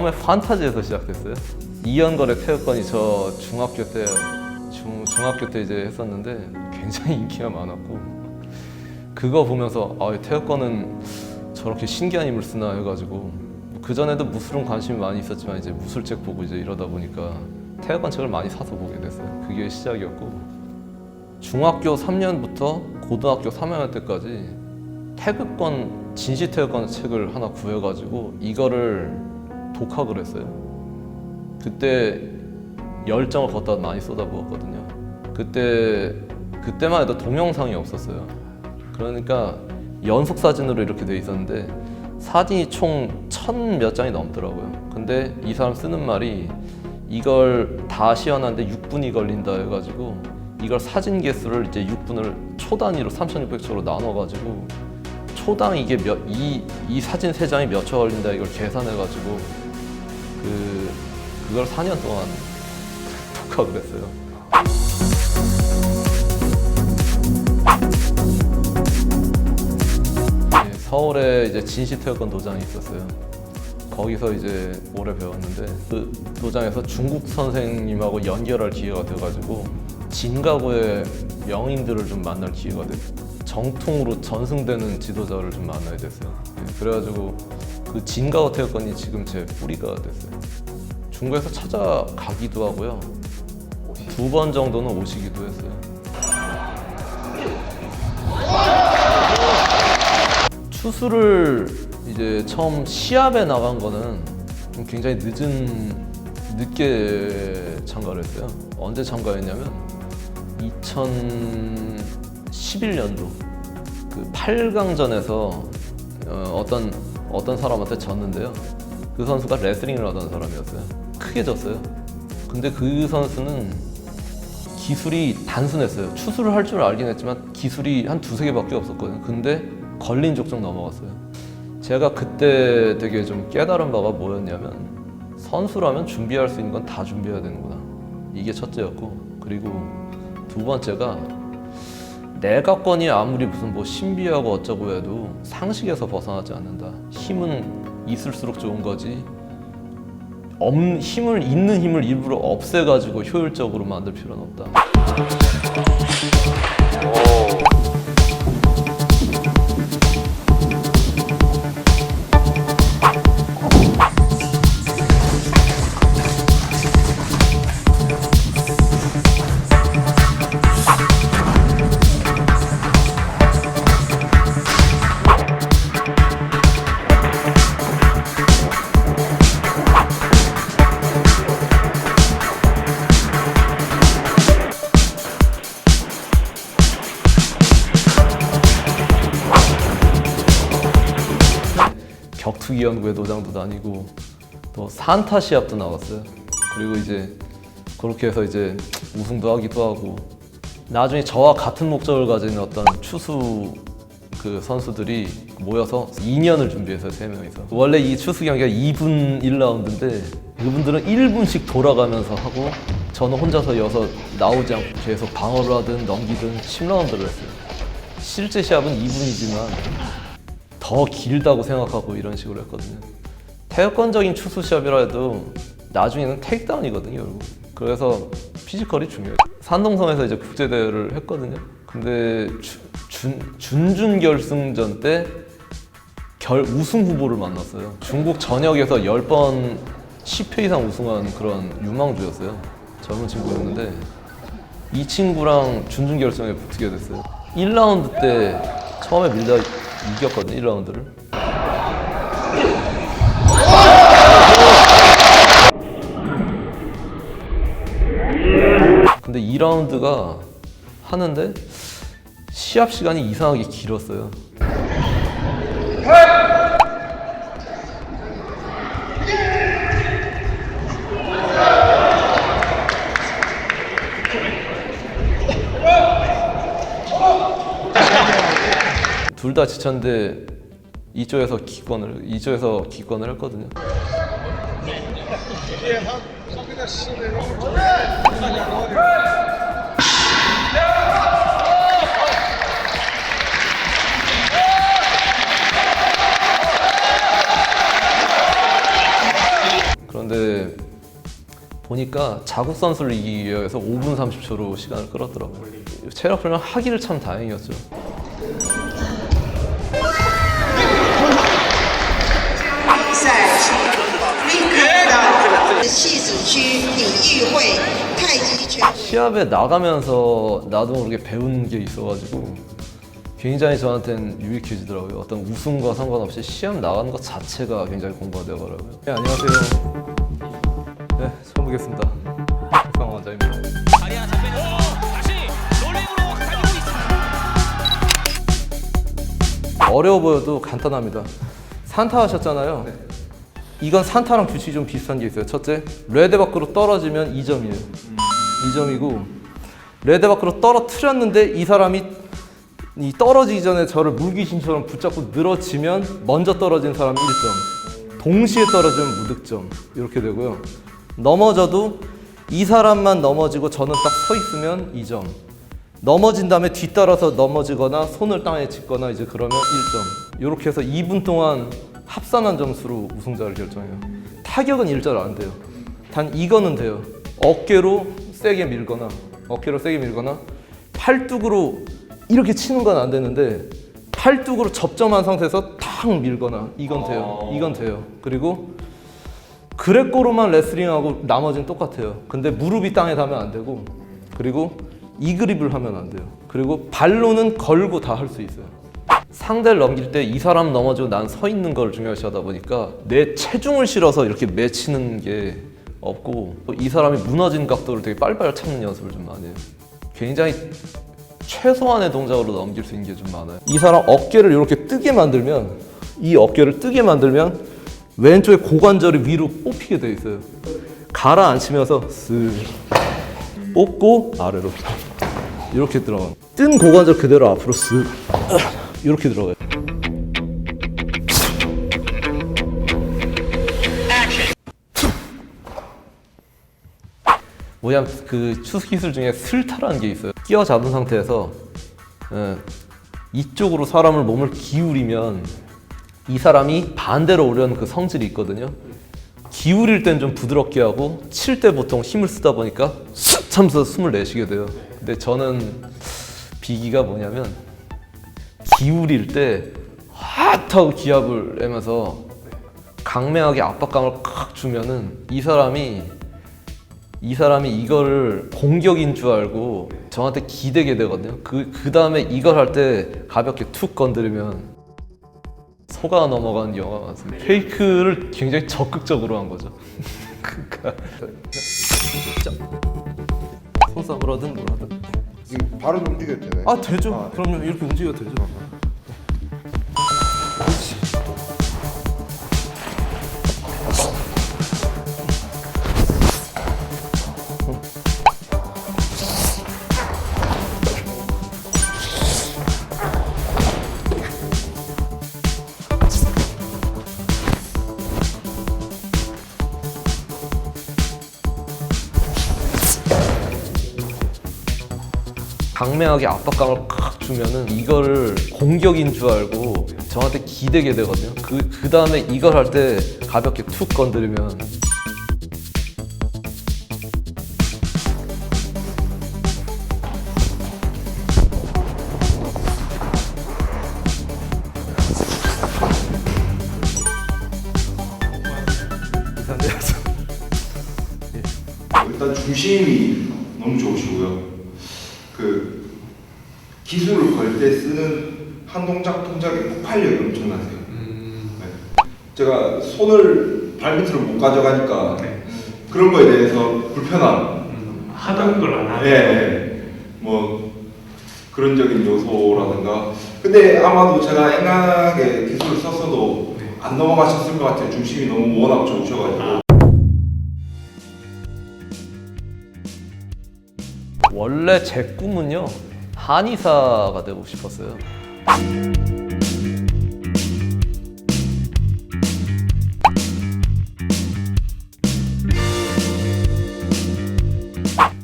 처음에 판타지에서 시작됐어요. 이연걸의 태극권이 저 중학교 때 이제 했었는데 굉장히 인기가 많았고, 그거 보면서 태극권은 저렇게 신기한 힘을 쓰나 해가지고, 그 전에도 무술은 관심이 많이 있었지만 이제 무술책 보고 이제 이러다 보니까 태극권 책을 많이 사서 보게 됐어요. 그게 시작이었고, 중학교 3년부터 고등학교 3학년 때까지 태극권, 진시 태극권 책을 하나 구해가지고 이거를 독학을 했어요. 그때 열정을 걷다 많이 쏟아부었거든요. 그때만 해도 동영상이 없었어요. 그러니까 연속 사진으로 이렇게 돼 있었는데 사진이 총 1000 몇 장이 넘더라고요. 근데 이 사람 쓰는 말이 이걸 다 시연하는데 6분이 걸린다 해가지고 이걸 사진 개수를 이제 6분을 초 단위로 3600초로 나눠가지고 초당 이게 이 사진 3장이 몇 초 걸린다 이걸 계산해가지고 그걸 4년 동안 독학을 했어요. 네, 서울에 이제 진시태극권 도장이 있었어요. 거기서 이제 오래 배웠는데 그 도장에서 중국 선생님하고 연결할 기회가 돼가지고 진가고의 명인들을 좀 만날 기회가 됐어요. 정통으로 전승되는 지도자를 좀 만나야 됐어요. 그래가지고 그 진가고 태극권이 지금 제 뿌리가 됐어요. 중국에서 찾아가기도 하고요. 2번 정도는 오시기도 했어요. 추수를 이제 처음 시합에 나간 거는 좀 굉장히 늦게 참가를 했어요. 언제 참가했냐면 2011년도 그 8강전에서 어떤 사람한테 졌는데요. 그 선수가 레슬링을 하던 사람이었어요. 크게 졌어요. 근데 그 선수는 기술이 단순했어요. 추수를 할 줄 알긴 했지만 기술이 한 2-3개밖에 없었거든요. 근데 걸린 족족 넘어갔어요. 제가 그때 되게 좀 깨달은 바가 뭐였냐면, 선수라면 준비할 수 있는 건 다 준비해야 되는구나. 이게 첫째였고, 그리고 두 번째가 내각권이 아무리 무슨 뭐 신비하고 어쩌고 해도 상식에서 벗어나지 않는다. 힘은 있을수록 좋은 거지, 있는 힘을 일부러 없애가지고 효율적으로 만들 필요는 없다. 격투기 연구회 도장도 다니고 또 산타 시합도 나갔어요. 그리고 이제 그렇게 해서 이제 우승도 하기도 하고, 나중에 저와 같은 목적을 가진 어떤 추수 그 선수들이 모여서 2년을 준비했어요. 3명이서. 원래 이 추수 경기가 2분 1라운드인데 그분들은 1분씩 돌아가면서 하고, 저는 혼자서 나오지 않고 계속 방어를 하든 넘기든 10라운드를 했어요. 실제 시합은 2분이지만 더 길다고 생각하고 이런 식으로 했거든요. 태극권적인 추수 시합이라 해도 나중에는 테이크다운이거든요, 결국. 그래서 피지컬이 중요해요. 산동성에서 이제 국제대회를 했거든요. 근데 준결승전 때 우승 후보를 만났어요. 중국 전역에서 10번 10회 이상 우승한 그런 유망주였어요. 젊은 친구였는데 이 친구랑 준결승에 붙게 됐어요. 1라운드 때 처음에 밀다 이겼거든요, 1라운드를. 근데 2라운드가 하는데 시합 시간이 이상하게 길었어요. 둘 다 지쳤는데 이쪽에서 기권을 했거든요. 보니까 자국 선수를 이기기 위해서 5분 30초로 시간을 끌었더라고요. 체력 훈련 하기를 참 다행이었죠. 戏子区体育会太极拳。 시합에 나가면서 나도 모르게 배운 게 있어가지고 굉장히 저한테는 유익해지더라고요. 어떤 우승과 상관없이 시합 나가는 것 자체가 굉장히 공부가 되더라고요. 네, 안녕하세요. 네, 처음 뵙겠습니다. 박상원 원장입니다. 다리 하나 잡히면서 다시 롤링으로 가지고 있습니다. 어려워 보여도 간단합니다. 산타 하셨잖아요. 이건 산타랑 규칙이 좀 비슷한 게 있어요. 첫째, 레드 밖으로 떨어지면 2점이에요. 2점이고 레드 밖으로 떨어뜨렸는데 이 사람이 이 떨어지기 전에 저를 물귀신처럼 붙잡고 늘어지면 먼저 떨어진 사람 1점, 동시에 떨어지면 무득점 이렇게 되고요. 넘어져도 이 사람만 넘어지고 저는 딱 서 있으면 2점, 넘어진 다음에 뒤따라서 넘어지거나 손을 땅에 짚거나 이제 그러면 1점. 이렇게 해서 2분 동안 합산한 점수로 우승자를 결정해요. 타격은 일절 안 돼요. 단 이거는 돼요. 어깨로 세게 밀거나 팔뚝으로 이렇게 치는 건 안 되는데 팔뚝으로 접점한 상태에서 탁 밀거나 이건 돼요. 그리고 그래꼬로만 레슬링하고 나머지는 똑같아요. 근데 무릎이 땅에 닿으면 안 되고, 그리고 이 그립을 하면 안 돼요. 그리고 발로는 걸고 다 할 수 있어요. 상대를 넘길 때 이 사람 넘어지고 난 서 있는 걸 중요시 하다 보니까 내 체중을 실어서 이렇게 맺히는 게 없고, 이 사람이 무너진 각도를 되게 빨리빨리 찾는 연습을 좀 많이 해요. 굉장히 최소한의 동작으로 넘길 수 있는 게 좀 많아요. 이 사람 어깨를 이렇게 뜨게 만들면, 이 어깨를 뜨게 만들면 왼쪽에 고관절이 위로 뽑히게 돼 있어요. 가라앉히면서 쓱 뽑고 아래로 이렇게 들어가요. 뜬 고관절 그대로 앞으로 쓱 이렇게 들어가요. 뭐냐면 그 추수 기술 중에 슬타라는 게 있어요. 끼어 잡은 상태에서 이쪽으로 사람을 몸을 기울이면 이 사람이 반대로 오려는 그 성질이 있거든요. 기울일 땐 좀 부드럽게 하고 칠 때 보통 힘을 쓰다 보니까 쓱 참면서 숨을 내쉬게 돼요. 근데 저는 비기가 뭐냐면 기울일 때 핫 하고 기압을 내면서 강명하게 압박감을 칵 주면은 이 사람이 이거를 공격인 줄 알고 저한테 기대게 되거든요. 그 다음에 이걸 할 때 가볍게 툭 건드리면 속아 넘어가는 영화 같습니다. 페이크를 굉장히 적극적으로 한 거죠. 그러니까 손싸움을 하든 뭘 하든. 지금 바로 움직여도 되나요? 아 되죠. 그럼요. 이렇게 움직여도 되죠. 강명하게 압박감을 칵 주면은 이거를 공격인 줄 알고 저한테 기대게 되거든요. 그 다음에 이걸 할 때 가볍게 툭 건드리면 일단 중심이 너무 좋으시고요. 그 기술을 걸 때 쓰는 한 동작의 폭발력이 엄청나세요. 네. 제가 손을 발밑으로 못 가져가니까 그런 거에 대해서 불편함. 하던 걸 안 하고. 예. 뭐 그런 적인 요소라든가. 근데 아마도 제가 앵간하게 기술을 썼어도 안 넘어가셨을 것 같아요. 중심이 너무 워낙 좋으셔가지고. 원래 제 꿈은요 한의사가 되고 싶었어요.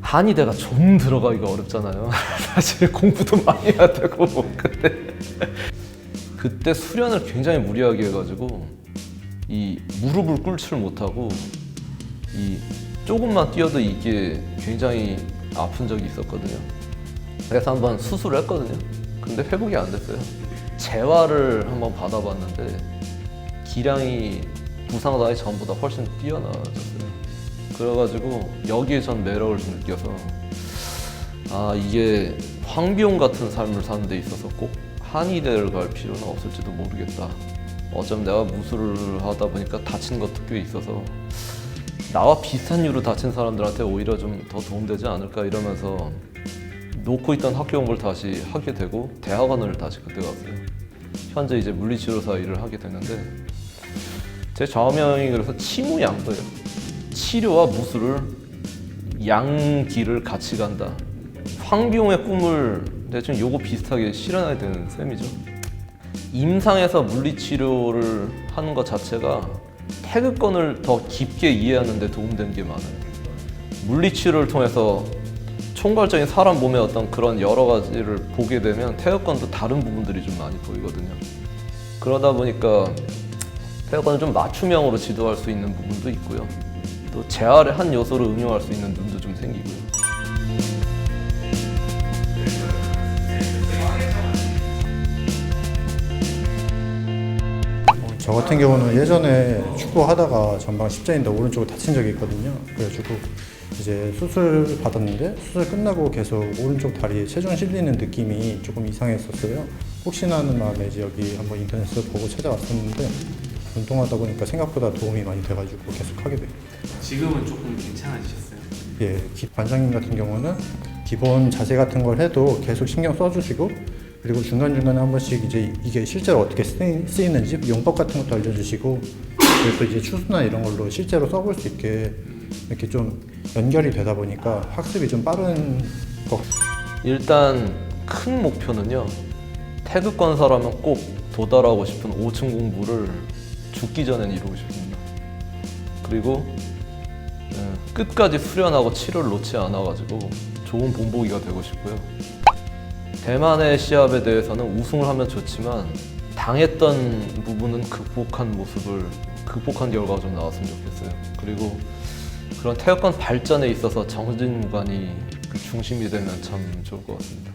한의대가 좀 들어가기가 어렵잖아요. 사실 공부도 많이 해야 되고 그때 수련을 굉장히 무리하게 해가지고 이 무릎을 꿇지를 못하고 이 조금만 뛰어도 이게 굉장히 아픈 적이 있었거든요. 그래서 한번 수술을 했거든요. 근데 회복이 안 됐어요. 재활을 한번 받아봤는데 기량이 부상당하기 전보다 훨씬 뛰어나졌어요. 그래가지고 여기에 전 매력을 좀 느껴서 아 이게 황비용 같은 삶을 사는 데 있어서 꼭 한의대를 갈 필요는 없을지도 모르겠다. 어쩌면 내가 무술을 하다 보니까 다친 것도 꽤 있어서 나와 비슷한 이유로 다친 사람들한테 오히려 좀 더 도움되지 않을까 이러면서 놓고 있던 학교 공부를 다시 하게 되고 대학원을 다시 그때 갔어요. 현재 이제 물리치료사 일을 하게 되는데 제 좌우명이 그래서 치무양도예요. 치료와 무술을 양길을 같이 간다. 황비용의 꿈을 대충 요거 비슷하게 실현해야 되는 셈이죠. 임상에서 물리치료를 하는 것 자체가 태극권을 더 깊게 이해하는 데 도움되는 게 많아요. 물리치료를 통해서 총괄적인 사람 몸의 어떤 그런 여러 가지를 보게 되면 태극권도 다른 부분들이 좀 많이 보이거든요. 그러다 보니까 태극권을 좀 맞춤형으로 지도할 수 있는 부분도 있고요. 또 재활의 한 요소로 응용할 수 있는 눈도 좀 생기고요. 저 같은 경우는 예전에 축구하다가 전방 십자인대 오른쪽을 다친 적이 있거든요. 그래가지고 이제 수술 받았는데 수술 끝나고 계속 오른쪽 다리에 체중 실리는 느낌이 조금 이상했었어요. 혹시나 하는 마음에 이제 여기 한번 인터넷에서 보고 찾아왔었는데 운동하다 보니까 생각보다 도움이 많이 돼가지고 계속 하게 됩니다. 지금은 조금 괜찮아지셨어요? 예, 반장님 같은 경우는 기본 자세 같은 걸 해도 계속 신경 써주시고 그리고 중간중간에 한 번씩 이제 이게 실제로 어떻게 쓰이는지 용법 같은 것도 알려주시고 그래서 이제 추수나 이런 걸로 실제로 써볼 수 있게 이렇게 좀 연결이 되다 보니까 학습이 좀 빠른 것 같아요. 일단 큰 목표는요. 태극권사라면 꼭 도달하고 싶은 5층 공부를 죽기 전엔 이루고 싶습니다. 그리고 끝까지 수련하고 치료를 놓지 않아가지고 좋은 본보기가 되고 싶고요. 대만의 시합에 대해서는 우승을 하면 좋지만 당했던 부분은 극복한 결과가 좀 나왔으면 좋겠어요. 그리고 그런 태극권 발전에 있어서 정진무관이 그 중심이 되면 참 좋을 것 같습니다.